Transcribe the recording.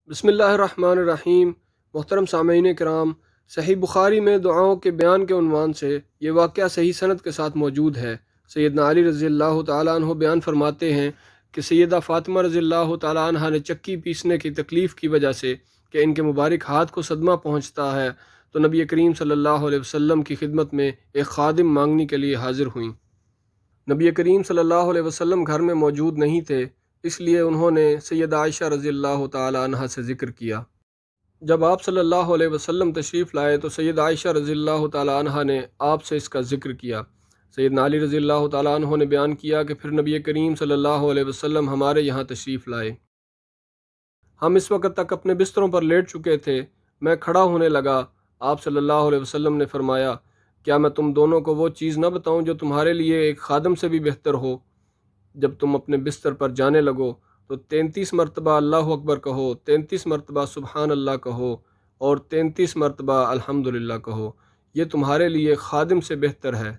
بسم اللہ الرحمن الرحیم۔ محترم سامعین کرام، صحیح بخاری میں دعاؤں کے بیان کے عنوان سے یہ واقعہ صحیح سند کے ساتھ موجود ہے۔ سیدنا علی رضی اللہ تعالیٰ عنہ بیان فرماتے ہیں کہ سیدہ فاطمہ رضی اللہ تعالیٰ عنہ نے چکی پیسنے کی تکلیف کی وجہ سے کہ ان کے مبارک ہاتھ کو صدمہ پہنچتا ہے تو نبی کریم صلی اللہ علیہ وسلم کی خدمت میں ایک خادم مانگنے کے لیے حاضر ہوئیں۔ نبی کریم صلی اللہ علیہ وسلم گھر میں موجود نہیں تھے، اس لیے انہوں نے سیدہ عائشہ رضی اللہ تعالی عنہ سے ذکر کیا۔ جب آپ صلی اللہ علیہ وسلم تشریف لائے تو سیدہ عائشہ رضی اللہ تعالی عنہ نے آپ سے اس کا ذکر کیا۔ سیدنا علی رضی اللہ تعالی عنہ نے بیان کیا کہ پھر نبی کریم صلی اللہ علیہ وسلم ہمارے یہاں تشریف لائے۔ ہم اس وقت تک اپنے بستروں پر لیٹ چکے تھے۔ میں کھڑا ہونے لگا۔ آپ صلی اللہ علیہ وسلم نے فرمایا، کیا میں تم دونوں کو وہ چیز نہ بتاؤں جو تمہارے لیے ایک خادم سے بھی بہتر ہو؟ جب تم اپنے بستر پر جانے لگو تو 33 مرتبہ اللہ اکبر کہو، 33 مرتبہ سبحان اللہ کہو اور 33 مرتبہ الحمدللہ کہو، یہ تمہارے لیے خادم سے بہتر ہے۔